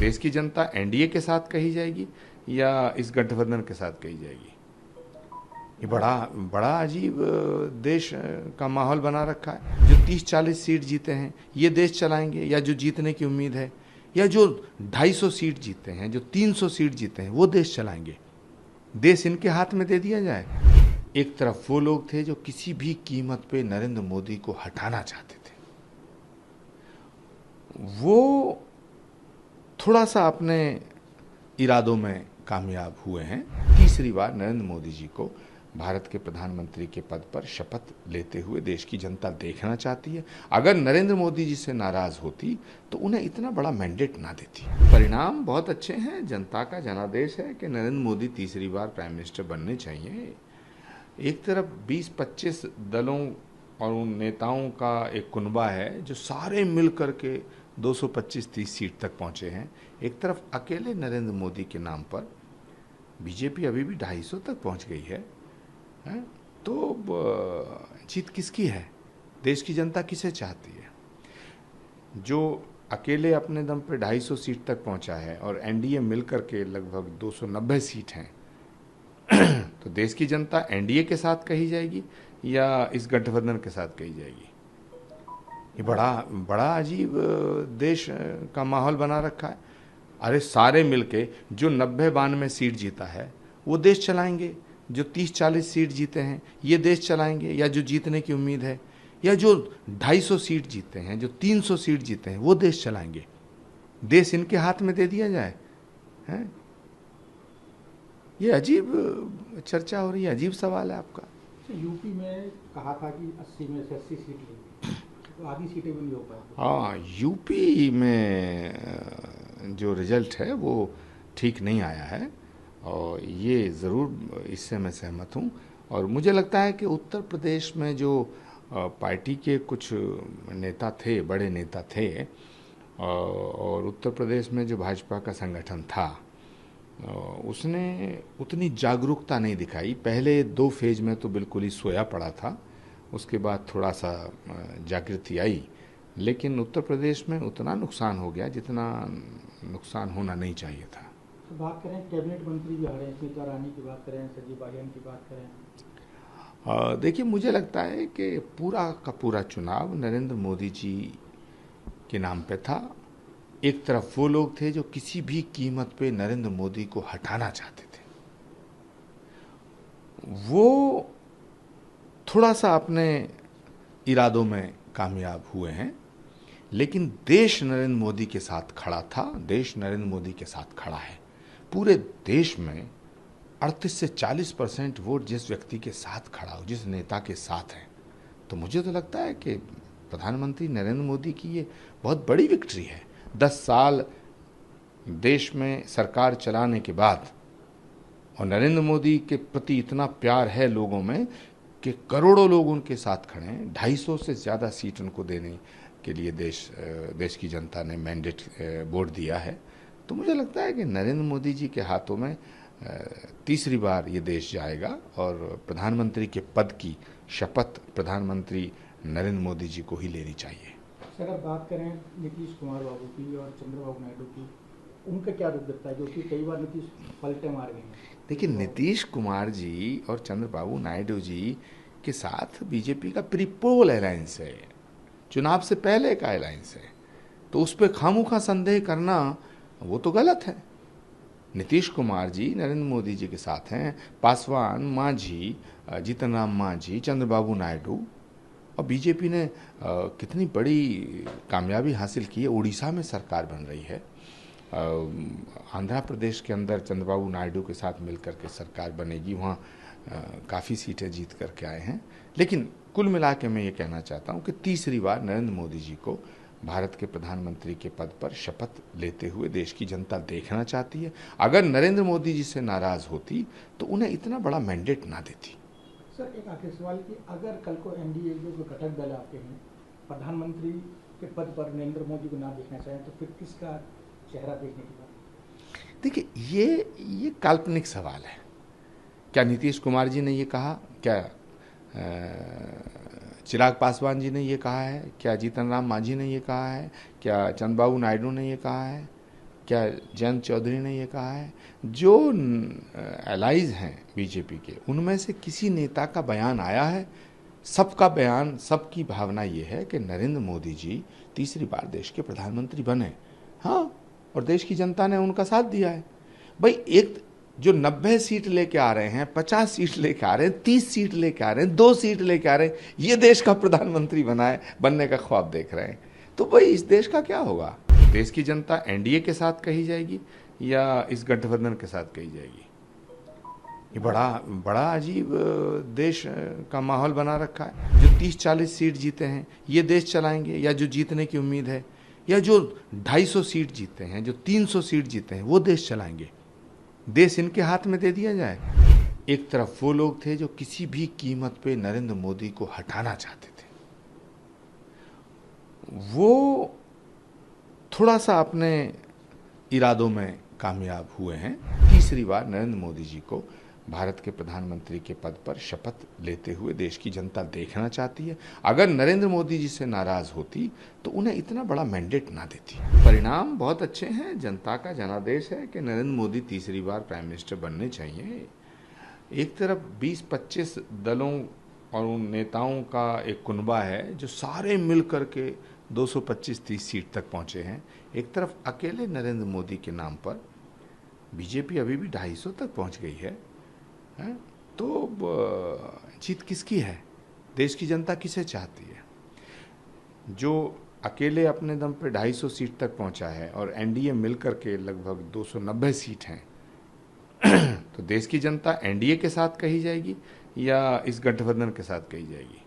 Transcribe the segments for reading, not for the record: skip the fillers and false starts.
देश की जनता एनडीए के साथ कही जाएगी या इस गठबंधन के साथ कही जाएगी? ये बड़ा बड़ा अजीब देश का माहौल बना रखा है। जो 30-40 सीट जीते हैं ये देश चलाएंगे, या जो जीतने की उम्मीद है, या जो 250 सीट जीते हैं, जो 300 सीट जीते हैं, वो देश चलाएंगे? देश इनके हाथ में दे दिया जाए। एक तरफ वो लोग थे जो किसी भी कीमत पे नरेंद्र मोदी को हटाना चाहते थे, वो थोड़ा सा अपने इरादों में कामयाब हुए हैं। तीसरी बार नरेंद्र मोदी जी को भारत के प्रधानमंत्री के पद पर शपथ लेते हुए देश की जनता देखना चाहती है। अगर नरेंद्र मोदी जी से नाराज होती तो उन्हें इतना बड़ा मैंडेट ना देती। परिणाम बहुत अच्छे हैं। जनता का जनादेश है कि नरेंद्र मोदी तीसरी बार प्राइम मिनिस्टर बनने चाहिए। एक तरफ 20-25 दलों और उन नेताओं का एक कुनबा है जो सारे मिल करके 225-30 सीट तक पहुंचे हैं। एक तरफ अकेले नरेंद्र मोदी के नाम पर बीजेपी अभी भी 250 तक पहुंच गई है। तो जीत किसकी है? देश की जनता किसे चाहती है? जो अकेले अपने दम पे 250 सीट तक पहुंचा है और एनडीए मिलकर के लगभग 290 सीट हैं, तो देश की जनता एनडीए के साथ कही जाएगी या इस गठबंधन के साथ कही जाएगी? ये बड़ा बड़ा अजीब देश का माहौल बना रखा है। अरे सारे मिलके जो 90-92 सीट जीता है वो देश चलाएंगे, जो 30-40 सीट जीते हैं ये देश चलाएंगे, या जो जीतने की उम्मीद है, या जो 250 सीट जीते हैं, जो 300 सीट जीते हैं, वो देश चलाएंगे? देश इनके हाथ में दे दिया जाए? हैं? ये अजीब चर्चा हो रही है, अजीब सवाल है आपका। यूपी में कहा था कि 80 में से 80 सीट लेंगे, तो आधी सीटें भी नहीं हो पाई। हाँ, यूपी में जो रिजल्ट है वो ठीक नहीं आया है, और ये ज़रूर इससे मैं सहमत हूँ। और मुझे लगता है कि उत्तर प्रदेश में जो पार्टी के कुछ नेता थे, बड़े नेता थे, और उत्तर प्रदेश में जो भाजपा का संगठन था, उसने उतनी जागरूकता नहीं दिखाई। पहले 2 फेज में तो बिल्कुल ही सोया पड़ा था, उसके बाद थोड़ा सा जागृति आई, लेकिन उत्तर प्रदेश में उतना नुकसान हो गया जितना नुकसान होना नहीं चाहिए था। तो बात करें कैबिनेट मंत्री भी हारे, स्मिता ईरानी की बात करें, सजीव बालियान की बात करें। देखिए, मुझे लगता है कि पूरा का पूरा चुनाव नरेंद्र मोदी जी के नाम पे था। एक तरफ वो लोग थे जो किसी भी कीमत पे नरेंद्र मोदी को हटाना चाहते थे, वो थोड़ा सा अपने इरादों में कामयाब हुए हैं। लेकिन देश नरेंद्र मोदी के साथ खड़ा था, देश नरेंद्र मोदी के साथ खड़ा है। पूरे देश में 38 से 40% वोट जिस व्यक्ति के साथ खड़ा हो, जिस नेता के साथ है, तो मुझे तो लगता है कि प्रधानमंत्री नरेंद्र मोदी की ये बहुत बड़ी विक्ट्री है। 10 साल देश में सरकार चलाने के बाद, और नरेंद्र मोदी के प्रति इतना प्यार है लोगों में कि करोड़ों लोग उनके साथ खड़े हैं। 250 से ज़्यादा सीट उनको देने के लिए देश की जनता ने मैंडेट वोट दिया है। तो मुझे लगता है कि नरेंद्र मोदी जी के हाथों में तीसरी बार ये देश जाएगा, और प्रधानमंत्री के पद की शपथ प्रधानमंत्री नरेंद्र मोदी जी को ही लेनी चाहिए। अगर बात करें नीतीश कुमार बाबू की और चंद्रबाबू नायडू की, उनका क्या रुख दिखता है, जो कि कई बार नीतीश पलटे मार गए हैं? देखिए, नीतीश कुमार जी और चंद्रबाबू नायडू जी के साथ बीजेपी का प्रीपोल अलायंस है, चुनाव से पहले का अलायंस है, तो उस पर खामोखा संदेह करना वो तो गलत है। नीतीश कुमार जी नरेंद्र मोदी जी के साथ हैं, पासवान, मांझी, जीतन राम मांझी, चंद्रबाबू नायडू, और बीजेपी ने कितनी बड़ी कामयाबी हासिल की है। उड़ीसा में सरकार बन रही है, आंध्र प्रदेश के अंदर चंद्रबाबू नायडू के साथ मिलकर के सरकार बनेगी, वहाँ काफ़ी सीटें जीत करके आए हैं। लेकिन कुल मिला के मैं ये कहना चाहता हूँ कि तीसरी बार नरेंद्र मोदी जी को भारत के प्रधानमंत्री के पद पर शपथ लेते हुए देश की जनता देखना चाहती है। अगर नरेंद्र मोदी जी से नाराज होती तो उन्हें इतना बड़ा मैंडेट ना देती। सर, एक आखिरी सवाल कि अगर कल को एनडीए जो घटक दल आपके हैं प्रधानमंत्री के पद पर नरेंद्र मोदी को ना देखना चाहें, तो फिर किसका चेहरा देखने की बात? देखिए, ये काल्पनिक सवाल है। क्या नीतीश कुमार जी ने ये कहा? क्या चिराग पासवान जी ने ये कहा है? क्या जीतन राम मांझी ने ये कहा है? क्या चंद्रबाबू नायडू ने ये कहा है? क्या जयंत चौधरी ने ये कहा है? जो एलाइज हैं बीजेपी के, उनमें से किसी नेता का बयान आया है? सबका बयान, सबकी भावना ये है कि नरेंद्र मोदी जी तीसरी बार देश के प्रधानमंत्री बने। हाँ, और देश की जनता ने उनका साथ दिया है। भाई, एक जो 90 सीट लेके आ रहे हैं, 50 सीट लेके आ रहे हैं, 30 सीट लेके आ रहे हैं, 2 सीट लेके आ रहे हैं, ये देश का प्रधानमंत्री बनने का ख्वाब देख रहे हैं, तो भाई इस देश का क्या होगा? देश की जनता एनडीए के साथ कही जाएगी या इस गठबंधन के साथ कही जाएगी? ये बड़ा बड़ा अजीब देश का माहौल बना रखा है। जो 30-40 सीट जीते हैं ये देश चलाएंगे, या जो जीतने की उम्मीद है, या जो 250 सीट जीते हैं, जो 300 सीट जीते हैं, वो देश चलाएंगे? देश इनके हाथ में दे दिया जाए? एक तरफ वो लोग थे जो किसी भी कीमत पे नरेंद्र मोदी को हटाना चाहते थे, वो थोड़ा सा अपने इरादों में कामयाब हुए हैं। तीसरी बार नरेंद्र मोदी जी को भारत के प्रधानमंत्री के पद पर शपथ लेते हुए देश की जनता देखना चाहती है। अगर नरेंद्र मोदी जी से नाराज होती तो उन्हें इतना बड़ा मैंडेट ना देती। परिणाम बहुत अच्छे हैं, जनता का जनादेश है कि नरेंद्र मोदी तीसरी बार प्राइम मिनिस्टर बनने चाहिए। एक तरफ 20-25 दलों और उन नेताओं का एक कुनबा है जो सारे मिल करके 225-30 सीट तक पहुंचे हैं। एक तरफ अकेले नरेंद्र मोदी के नाम पर बीजेपी अभी भी 250 तक पहुंच गई है। तो जीत किसकी है? देश की जनता किसे चाहती है? जो अकेले अपने दम पे 250 सीट तक पहुंचा है और एनडीए मिलकर के लगभग 290 सीट हैं, तो देश की जनता एनडीए के साथ कही जाएगी या इस गठबंधन के साथ कही जाएगी?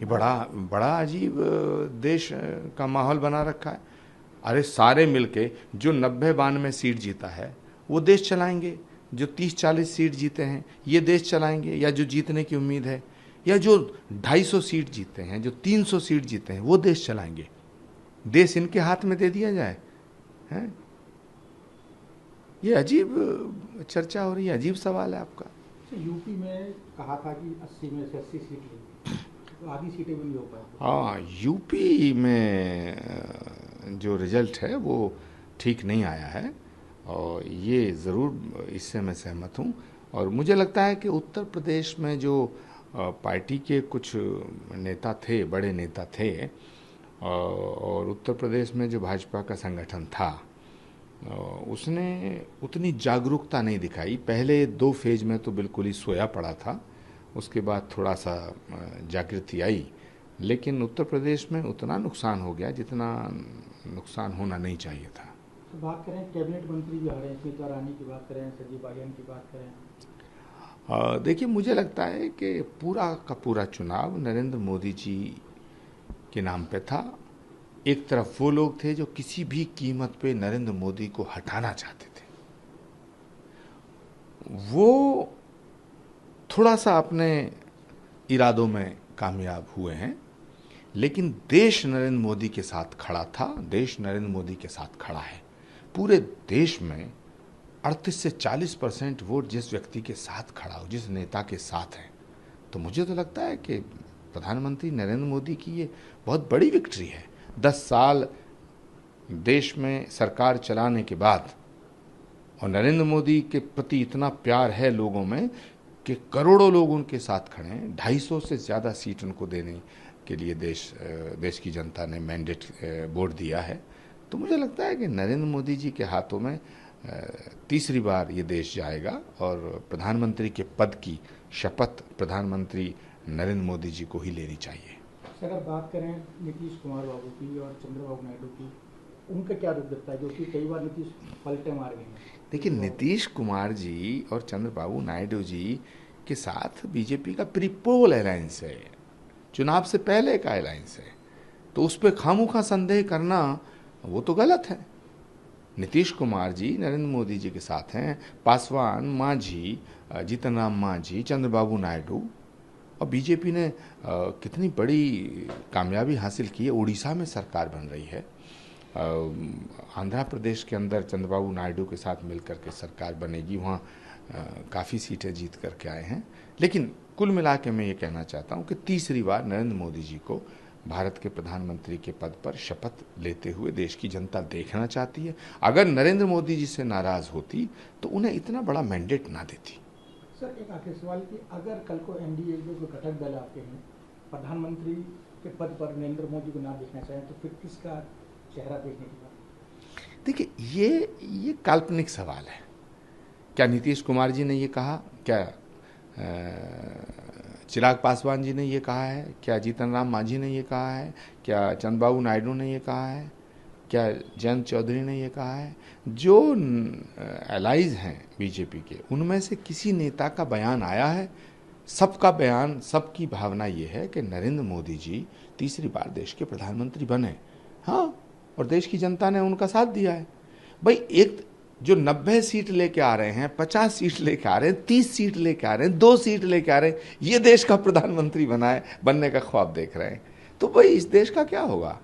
ये बड़ा अजीब देश का माहौल बना रखा है। अरे सारे मिलके जो 90-92 सीट जीता है वो देश चलाएंगे, जो 30-40 सीट जीते हैं ये देश चलाएंगे, या जो जीतने की उम्मीद है, या जो 250 सीट जीते हैं, जो 300 सीट जीते हैं, वो देश चलाएंगे? देश इनके हाथ में दे दिया जाए? हैं? ये अजीब चर्चा हो रही है, अजीब सवाल है आपका। यूपी में कहा था कि 80 में से 80 सीट लेंगे, तो आधी सीटें भी नहीं हो पाई। हाँ, यूपी में जो रिजल्ट है वो ठीक नहीं आया है, और ये ज़रूर इससे मैं सहमत हूँ। और मुझे लगता है कि उत्तर प्रदेश में जो पार्टी के कुछ नेता थे, बड़े नेता थे, और उत्तर प्रदेश में जो भाजपा का संगठन था, उसने उतनी जागरूकता नहीं दिखाई। पहले 2 फेज में तो बिल्कुल ही सोया पड़ा था, उसके बाद थोड़ा सा जागृति आई, लेकिन उत्तर प्रदेश में उतना नुकसान हो गया जितना नुकसान होना नहीं चाहिए था। तो बात करें, कैबिनेट मंत्री भी आ रहे हैं, स्मिता ईरानी की बात करें, संजीव बालियान की बात करें। देखिए, मुझे लगता है कि पूरा का पूरा चुनाव नरेंद्र मोदी जी के नाम पे था। एक तरफ वो लोग थे जो किसी भी कीमत पे नरेंद्र मोदी को हटाना चाहते थे, वो थोड़ा सा अपने इरादों में कामयाब हुए हैं। लेकिन देश नरेंद्र मोदी के साथ खड़ा था, देश नरेंद्र मोदी के साथ खड़ा है। पूरे देश में 38 से 40% वोट जिस व्यक्ति के साथ खड़ा हो, जिस नेता के साथ है, तो मुझे तो लगता है कि प्रधानमंत्री नरेंद्र मोदी की ये बहुत बड़ी विक्ट्री है। 10 साल देश में सरकार चलाने के बाद, और नरेंद्र मोदी के प्रति इतना प्यार है लोगों में कि करोड़ों लोग उनके साथ खड़े हैं। 250 से ज़्यादा सीट उनको देने के लिए देश की जनता ने मैंडेट वोट दिया है। तो मुझे लगता है कि नरेंद्र मोदी जी के हाथों में तीसरी बार ये देश जाएगा, और प्रधानमंत्री के पद की शपथ प्रधानमंत्री नरेंद्र मोदी जी को ही लेनी चाहिए। अगर बात करें नीतीश कुमार बाबू की और चंद्रबाबू नायडू की, उनका क्या रुख दिखता है, जो कि कई बार नीतीश पलटे मार गए हैं? देखिए, नीतीश कुमार जी और चंद्रबाबू नायडू जी के साथ बीजेपी का प्रीपोल अलायंस है, चुनाव से पहले का अलायंस है, तो उस पर खामोखा संदेह करना वो तो गलत है। नीतीश कुमार जी नरेंद्र मोदी जी के साथ हैं, पासवान, मांझी, जीतन राम मांझी, चंद्रबाबू नायडू, और बीजेपी ने कितनी बड़ी कामयाबी हासिल की है। उड़ीसा में सरकार बन रही है, आंध्र प्रदेश के अंदर चंद्रबाबू नायडू के साथ मिलकर के सरकार बनेगी, वहाँ काफ़ी सीटें जीत करके आए हैं। लेकिन कुल मिला के मैं ये कहना चाहता हूँ कि तीसरी बार नरेंद्र मोदी जी को भारत के प्रधानमंत्री के पद पर शपथ लेते हुए देश की जनता देखना चाहती है। अगर नरेंद्र मोदी जी से नाराज होती तो उन्हें इतना बड़ा मैंडेट ना देती। सर, एक आखिरी सवाल कि अगर कल को एनडीए जो कोई घटक दल आपके हैं प्रधानमंत्री के पद पर नरेंद्र मोदी को ना देखना चाहें तो फिर किसका चेहरा देखने की बात? देखिए, ये काल्पनिक सवाल है। क्या नीतीश कुमार जी ने ये कहा? क्या चिराग पासवान जी ने ये कहा है? क्या जीतन राम मांझी ने ये कहा है? क्या चंद्रबाबू नायडू ने ये कहा है? क्या जयंत चौधरी ने ये कहा है? जो एलाइज हैं बीजेपी के, उनमें से किसी नेता का बयान आया है? सबका बयान, सबकी भावना ये है कि नरेंद्र मोदी जी तीसरी बार देश के प्रधानमंत्री बने। हाँ, और देश की जनता ने उनका साथ दिया है। भाई, एक जो 90 सीट लेके आ रहे हैं, 50 सीट लेके आ रहे हैं, 30 सीट लेके आ रहे हैं, 2 सीट लेके आ रहे हैं, ये देश का प्रधानमंत्री बनने का ख्वाब देख रहे हैं, तो भाई इस देश का क्या होगा?